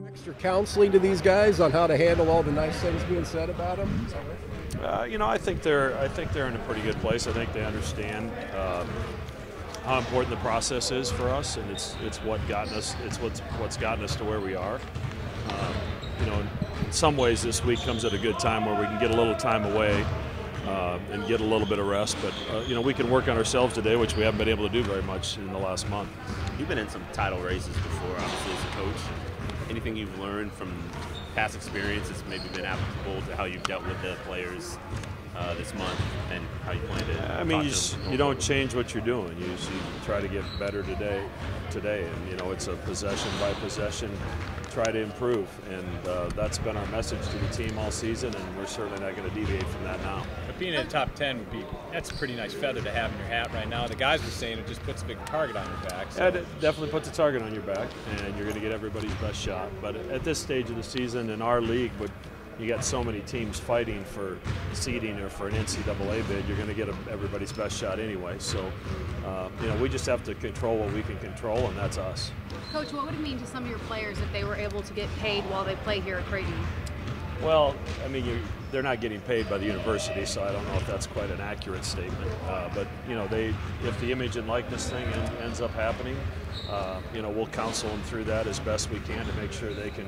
Extra counseling to these guys on how to handle all the nice things being said about them? You know, I think they're in a pretty good place. I think they understand how important the process is for us, and it's what's gotten us to where we are. You know, in some ways, this week comes at a good time where we can get a little time away and get a little bit of rest. But you know, we can work on ourselves today, which we haven't been able to do very much in the last month. You've been in some title races before, obviously, as a coach. Anything you've learned from past experiences maybe been applicable to how you've dealt with the players this month and how you plan to? I mean, you don't change what you're doing. You try to get better today, and you know, it's a possession by possession. Try to improve, and that's been our message to the team all season, and we're certainly not going to deviate from that now. But being in the top 10 that's a pretty nice feather to have in your hat right now. The guys were saying it just puts a big target on your back. So. Yeah, it definitely puts a target on your back, and you're going to get everybody's best shot. But at this stage of the season in our league, you got so many teams fighting for seeding or for an NCAA bid, you're going to get everybody's best shot anyway. So, you know, we just have to control what we can control, and that's us. Coach, what would it mean to some of your players if they were able to get paid while they play here at Creighton? Well, I mean, they're not getting paid by the university, so I don't know if that's quite an accurate statement. But you know, if the image and likeness thing ends up happening, you know, we'll counsel them through that as best we can to make sure they can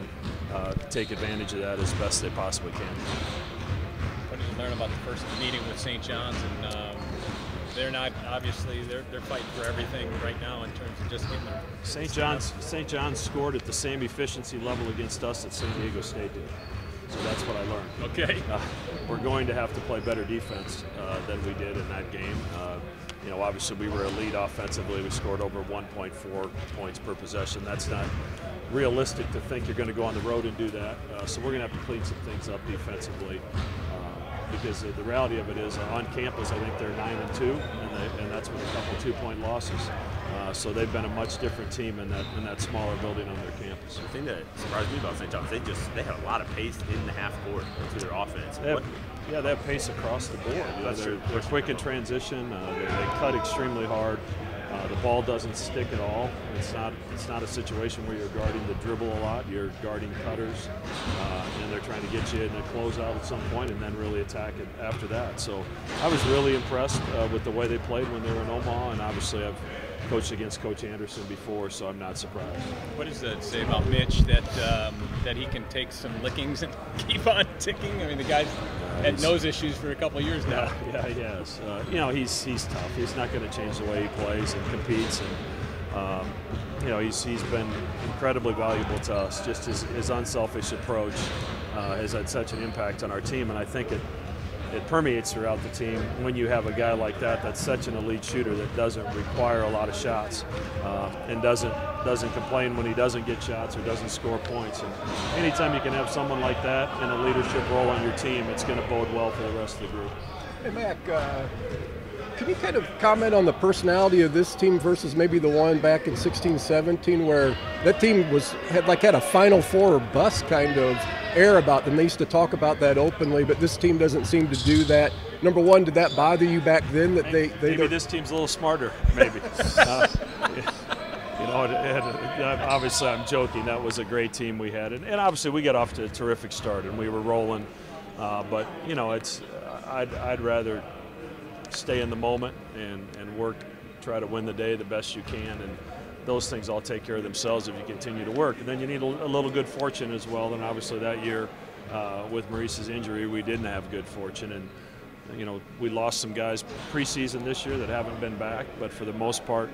take advantage of that as best they possibly can. What did you learn about the first meeting with St. John's? And they're not, obviously, they're fighting for everything right now in terms of just getting their. St. John's scored at the same efficiency level against us that San Diego State did. So that's what I learned. Okay. We're going to have to play better defense than we did in that game. You know, obviously we were elite offensively. We scored over 1.4 points per possession. That's not realistic to think you're going to go on the road and do that. So we're going to have to clean some things up defensively. Because the reality of it is, on campus, I think they're 9-2, and that's with a couple 2-point losses. So they've been a much different team in that smaller building on their campus. The thing that surprised me about St. John's, they had a lot of pace in the half court to their offense. They have pace across the board. You know, they're quick in transition. They cut extremely hard. The ball doesn't stick at all. It's not a situation where you're guarding the dribble a lot. You're guarding cutters, and they're trying to get you in a closeout at some point and then really attack it after that. So I was really impressed with the way they played when they were in Omaha, and obviously I've coached against Coach Anderson before, so I'm not surprised. What does that say about Mitch that he can take some lickings and keep on ticking? I mean, the guy's had nose issues for a couple of years now. Yeah, he has. You know, he's tough. He's not going to change the way he plays and competes, and you know, he's been incredibly valuable to us. Just his unselfish approach has had such an impact on our team, and I think it permeates throughout the team when you have a guy like that that's such an elite shooter that doesn't require a lot of shots and doesn't complain when he doesn't get shots or doesn't score points. And anytime you can have someone like that in a leadership role on your team, it's going to bode well for the rest of the group. Hey, Mac, can you kind of comment on the personality of this team versus maybe the one back in 16-17 where that team had a Final Four or bust kind of air about them? They used to talk about that openly, but this team doesn't seem to do that. Number one, did that bother you back then that maybe this team's a little smarter, maybe. You know, obviously I'm joking. That was a great team we had, and obviously we got off to a terrific start and we were rolling. But you know, I'd rather stay in the moment and work, try to win the day the best you can, and those things all take care of themselves if you continue to work. And then you need a little good fortune as well. And obviously that year with Maurice's injury, we didn't have good fortune. And you know, we lost some guys preseason this year that haven't been back, but for the most part,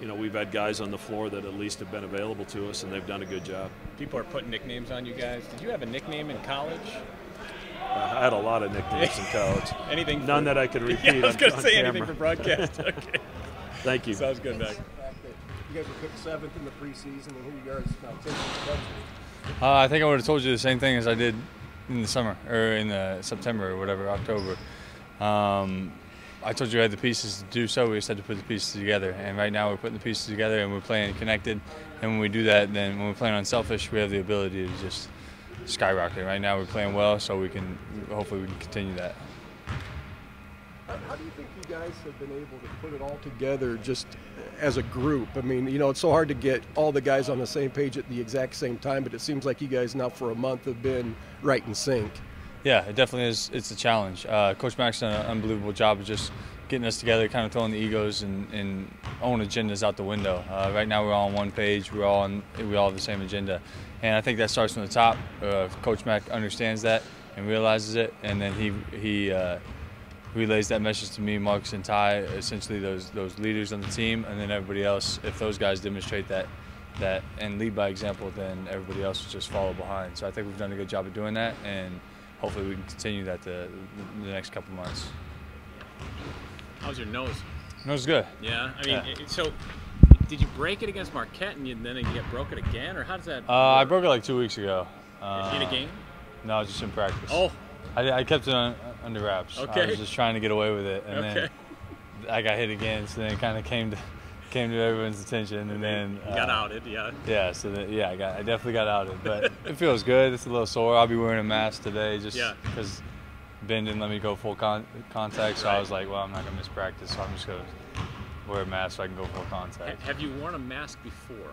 you know, we've had guys on the floor that at least have been available to us, and they've done a good job. People are putting nicknames on you guys. Did you have a nickname in college? I had a lot of nicknames in college. Anything? None that I could repeat. Yeah, I was going to say camera. anything for broadcast. Okay. Thank you. Sounds good, Mac. You guys were picked 7th in the preseason, and here you are now 10th in the country. I think I would have told you the same thing as I did in the summer, or in the September or whatever, October. I told you I had the pieces to do so. We just had to put the pieces together. And right now we're putting the pieces together and we're playing connected. And when we do that, then when we're playing unselfish, we have the ability to just skyrocket. Right now we're playing well, so hopefully we can continue that. How do you think you guys have been able to put it all together just as a group? I mean, you know, it's so hard to get all the guys on the same page at the exact same time, but it seems like you guys now for a month have been right in sync. Yeah, it definitely is. It's a challenge. Coach Mack's done an unbelievable job of just getting us together, kind of throwing the egos and own agendas out the window. Right now we're all on one page. We all have the same agenda. And I think that starts from the top. Coach Mack understands that and realizes it, and then he relays that message to me, Marcus, and Ty, essentially those leaders on the team, and then everybody else. If those guys demonstrate that and lead by example, then everybody else will just follow behind. So I think we've done a good job of doing that, and hopefully we can continue that the next couple months. How's your nose? Nose is good. Yeah, I mean, so did you break it against Marquette and then you broke it again, or how does that? I broke it like 2 weeks ago. In a game? No, just in practice. Oh. I kept it under wraps. Okay. I was just trying to get away with it, and then I got hit again, so then it kind of came to everyone's attention, and then you got outed, yeah. Yeah, so I definitely got outed, but it feels good. It's a little sore. I'll be wearing a mask today just because Ben didn't let me go full contact, so I was like, well, I'm not gonna miss practice, so I'm just gonna wear a mask so I can go full contact. Have you worn a mask before?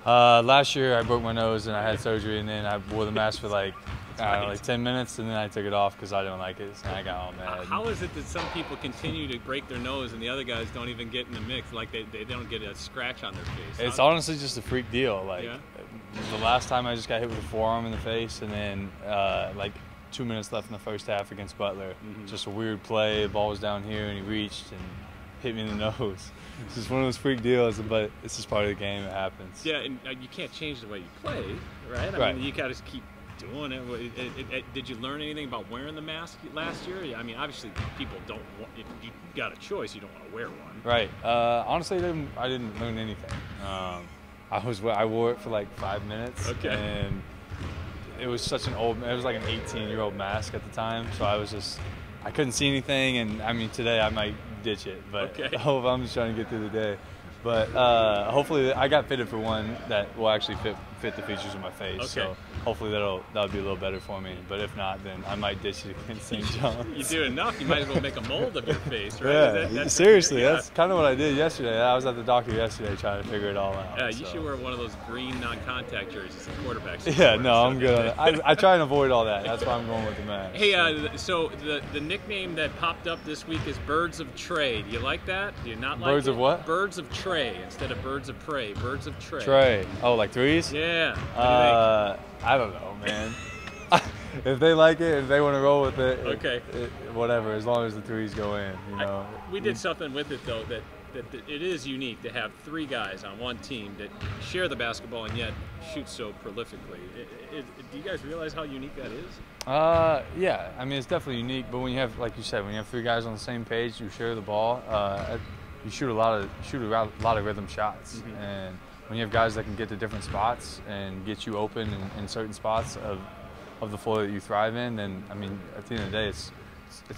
Last year I broke my nose and I had surgery, and then I wore the mask for like 10 minutes, and then I took it off because I didn't like it, and I got all mad. How is it that some people continue to break their nose and the other guys don't even get in the mix, like they don't get a scratch on their face? It's honestly just a freak deal. Like the last time I just got hit with a forearm in the face, and then like 2 minutes left in the first half against Butler. Just a weird play, the ball was down here and he reached and hit me in the nose. It's just one of those freak deals, but it's just part of the game. It happens. Yeah, and you can't change the way you play, right? I mean, you got to keep doing it. Did you learn anything about wearing the mask last year? I mean, obviously people don't want, if you got a choice, you don't want to wear one. Right. Honestly, I didn't learn anything. I wore it for like 5 minutes. Okay. And it was such it was like an 18-year-old mask at the time, so I couldn't see anything, and I mean, today I might ditch it, but I hope I'm just trying to get through the day. But hopefully, I got fitted for one that will actually fit the features of my face. So hopefully that'll be a little better for me. But if not, then I might ditch it against St. John's. You do enough, you might as well make a mold of your face, right? Yeah, seriously, that's kind of what I did yesterday. I was at the doctor yesterday trying to figure it all out. Yeah, you should wear one of those green non-contact jerseys the quarterbacks. Yeah, no, I'm good on it. I try and avoid all that. That's why I'm going with the mask. Hey, so the nickname that popped up this week is Birds of Trey. Do you like that? Do you not like it? Birds of what? Birds of Trey instead of Birds of Prey. Birds of Trey. Trey. Oh, like threes? Yeah. What do you think? I don't know, man. If they like it, if they want to roll with it, whatever. As long as the threes go in, you know. We did something with it though that it is unique to have three guys on one team that share the basketball and yet shoot so prolifically. Do you guys realize how unique that is? Yeah. I mean, it's definitely unique. But when you have, like you said, when you have three guys on the same page, you share the ball. You shoot a lot of rhythm shots, and when you have guys that can get to different spots and get you open in certain spots of the floor that you thrive in, then I mean, at the end of the day, it's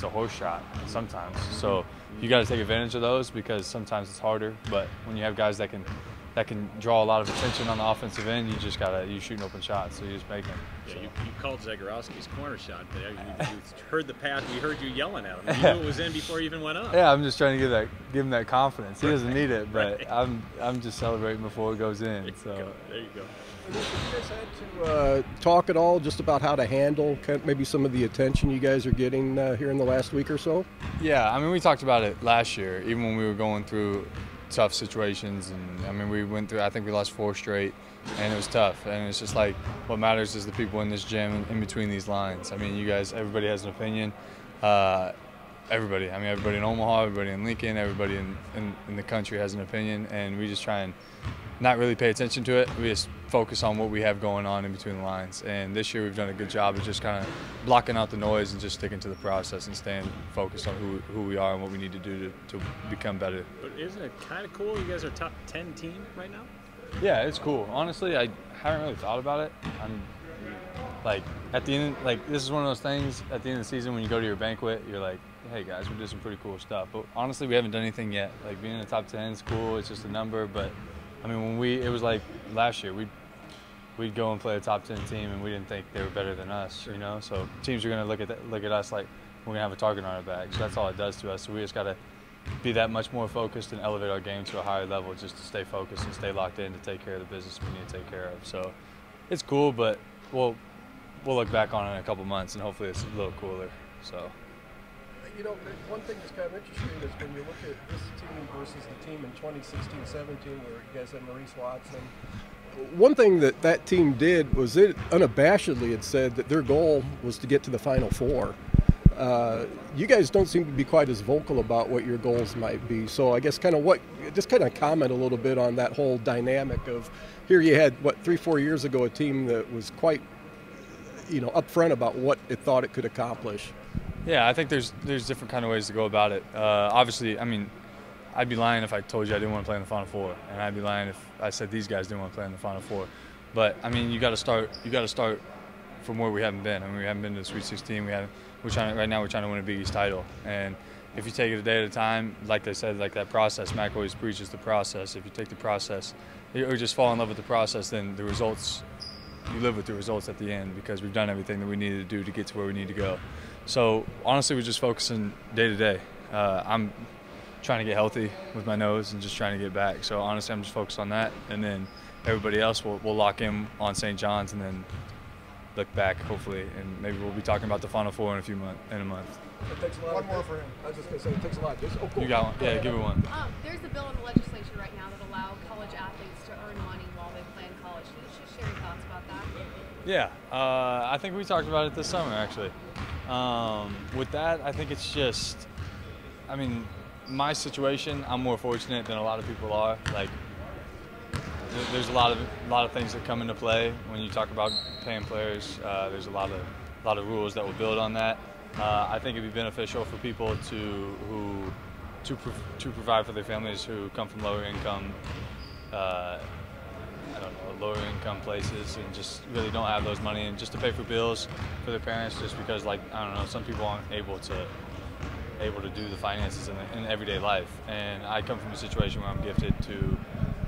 a horse shot sometimes. So you got to take advantage of those because sometimes it's harder. But when you have guys that can draw a lot of attention on the offensive end, you shoot an open shot, so you just make them. Yeah, so. You called Zagorowski's corner shot. You heard the pass. We heard you yelling at him. You knew it was in before he even went up. Yeah, I'm just trying to give him that confidence. He doesn't need it, but I'm just celebrating before it goes in. There you go. Have you guys had to talk at all just about how to handle maybe some of the attention you guys are getting here in the last week or so? Yeah, I mean, we talked about it last year, even when we were going through tough situations, and I mean, we went through, I think we lost 4 straight, and it was tough, and it's just like what matters is the people in this gym in between these lines. I mean, you guys, everybody has an opinion. Everybody in Omaha, everybody in Lincoln, everybody in the country has an opinion, and we just try and not really pay attention to it. We just focus on what we have going on in between the lines. And this year we've done a good job of just kind of blocking out the noise and just sticking to the process and staying focused on who we are and what we need to do to become better. But isn't it kind of cool? You guys are top 10 team right now? Yeah, it's cool. Honestly, I haven't really thought about it. I'm like, at the end, like, this is one of those things at the end of the season when you go to your banquet, you're like, hey guys, we did some pretty cool stuff. But honestly, we haven't done anything yet. Like, being in the top 10 is cool. It's just a number. But I mean, it was like last year, we'd go and play a top 10 team, and we didn't think they were better than us, you know. So teams are going to look at us like, we're gonna have a target on our back. So that's all it does to us. So we just gotta be that much more focused and elevate our game to a higher level, just to stay focused and stay locked in to take care of the business we need to take care of. So it's cool, but we'll look back on it in a couple months and hopefully it's a little cooler. So. You know, one thing that's kind of interesting is when you look at this team versus the team in 2016-17 where you guys had Maurice Watson. One thing that team did was it unabashedly had said that their goal was to get to the Final Four. You guys don't seem to be quite as vocal about what your goals might be. So I guess just comment a little bit on that whole dynamic of here you had, 3-4 years ago, a team that was quite, upfront about what it thought it could accomplish. Yeah, I think there's different kind of ways to go about it. Obviously, I mean, I'd be lying if I told you I didn't want to play in the Final Four, and I'd be lying if I said these guys didn't want to play in the Final Four. But I mean, you got to start from where we haven't been. I mean, we haven't been to the Sweet 16. Right now we're trying to win a Big East title, and if you take it a day at a time, like they said, like that process, Mac always preaches the process. If you take the process, or just fall in love with the process, then the results, you live with the results at the end because we've done everything that we needed to do to get to where we need to go. So honestly, we're just focusing day to day. I'm trying to get healthy with my nose and just trying to get back. So honestly, I'm just focused on that, and then everybody else will lock in on St. John's and then look back hopefully, and maybe we'll be talking about the Final Four in a month. It takes a lot. One more for him. I was just going to say it takes a lot. You got one? Yeah, give it one. There's a bill in the legislature right now that allow college athletes to earn money while they play in college. Can you just share your thoughts about that? Yeah, I think we talked about it this summer actually. With that, I think it's just, I mean, my situation, I'm more fortunate than a lot of people are. Like, there's a lot of things that come into play when you talk about paying players. There's a lot of rules that will build on that. I think it'd be beneficial for people to provide for their families who come from lower income places and just really don't have those money, and just to pay for bills for their parents, just because, like, I don't know, some people aren't able to do the finances in everyday life. And I come from a situation where I'm gifted to,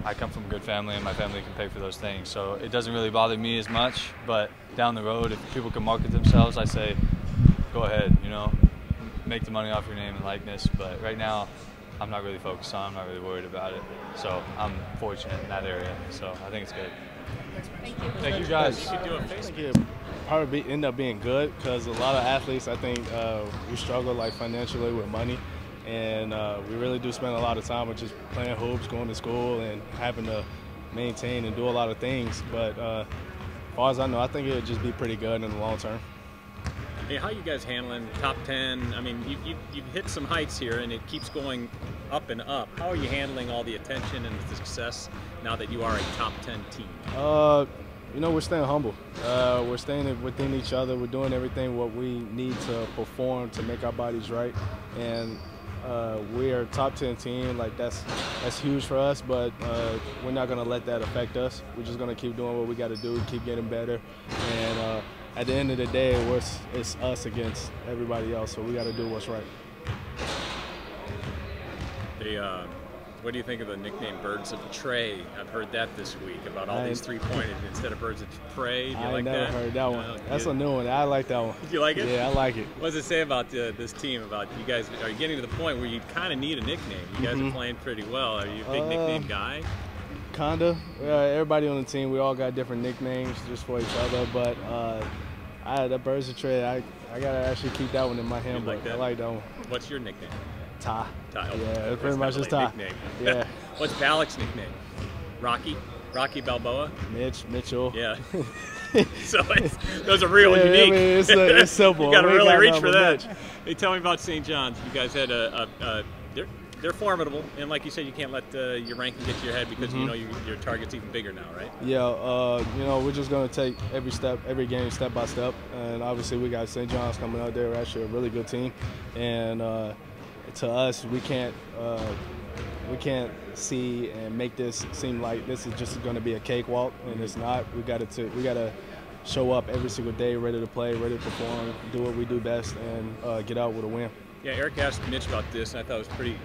I come from a good family and my family can pay for those things. So it doesn't really bother me as much, but down the road, if people can market themselves, I say, go ahead, make the money off your name and likeness. But right now, I'm not really focused on it. I'm not really worried about it. So I'm fortunate in that area. So I think it's good. Thank you. Thank you guys. You could do a I think Facebook. it probably end up being good because a lot of athletes, I think, we struggle like financially with money, and we really do spend a lot of time with just playing hoops, going to school, and having to maintain and do a lot of things. But as far as I know, I think it would just be pretty good in the long term. Hey, how are you guys handling top 10? I mean, you've hit some heights here, and it keeps going up and up. How are you handling all the attention and the success now that you are a top 10 team? We're staying humble. We're staying within each other. We're doing everything what we need to perform to make our bodies right. And we are a top 10 team. Like, that's huge for us, but we're not going to let that affect us. We're just going to keep doing what we got to do, keep getting better. And at the end of the day, it's us against everybody else, so we got to do what's right. What do you think of the nickname Birds of Prey? I've heard that this week about all these three-pointed instead of Birds of Prey. Do you like that? I never heard that one. No, That's a new one. I like that one. You like it? Yeah, I like it. What does it say about this team? About you guys? Are you getting to the point where you kind of need a nickname? You guys are playing pretty well. Are you a big nickname guy? Kinda. Everybody on the team, we all got different nicknames just for each other. But the Birds of Prey, I gotta actually keep that one in my hand. Like that? I like that one. What's your nickname? Ty. Ty. Oh, Yeah, that's pretty much not just really a Ty. nickname. Yeah. What's Ballock's nickname? Rocky? Rocky Balboa? Mitchell. Yeah. So those are real unique. I mean, it's simple. You got to We really got reach nothing for but that. Mitch. Hey, tell me about St. John's. You guys had they're formidable, and like you said, you can't let your ranking get to your head because you know your target's even bigger now, right? Yeah, we're just going to take every game step by step, and obviously we got St. John's coming out there. We're actually a really good team, and to us, we can't see and make this seem like this is just going to be a cakewalk, and it's not. We got to show up every single day, ready to play, ready to perform, do what we do best, and get out with a win. Yeah, Eric asked Mitch about this, and I thought it was pretty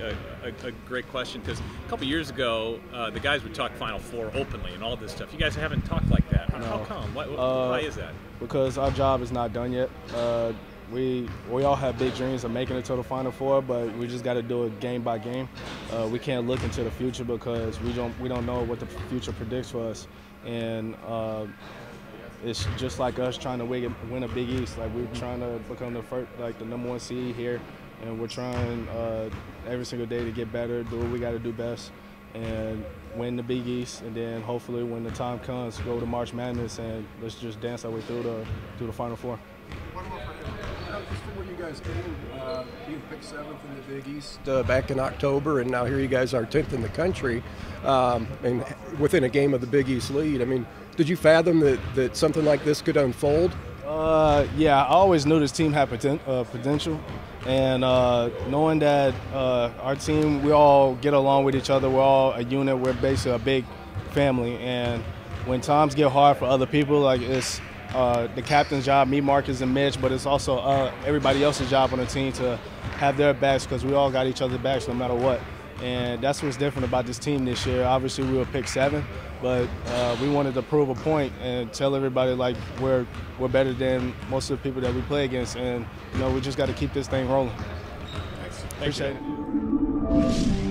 a great question because a couple years ago, the guys would talk Final Four openly and all this stuff. You guys haven't talked like that. How come? Why is that? Because our job is not done yet. we all have big dreams of making it to the Final Four, but we just got to do it game by game. We can't look into the future because we don't know what the future predicts for us, and it's just like us trying to win a Big East. Like, we're trying to become the #1 seed here, and we're trying every single day to get better, do what we got to do best, and win the Big East, and then hopefully when the time comes, go to March Madness, and let's just dance our way through the Final Four. One more for him. Just from where you guys came, being picked 7th in the Big East back in October, and now here you guys are 10th in the country, and within a game of the Big East lead. I mean, did you fathom that something like this could unfold? Yeah, I always knew this team had potential, and knowing that our team, we all get along with each other, we're all a unit, we're basically a big family, and when times get hard for other people, like it's the captain's job, me, Marcus, and Mitch, but it's also everybody else's job on the team to have their backs, because we all got each other's backs no matter what. And that's what's different about this team this year. Obviously, we were picked 7, but we wanted to prove a point and tell everybody like we're better than most of the people that we play against, and we just got to keep this thing rolling. Thanks. Appreciate it.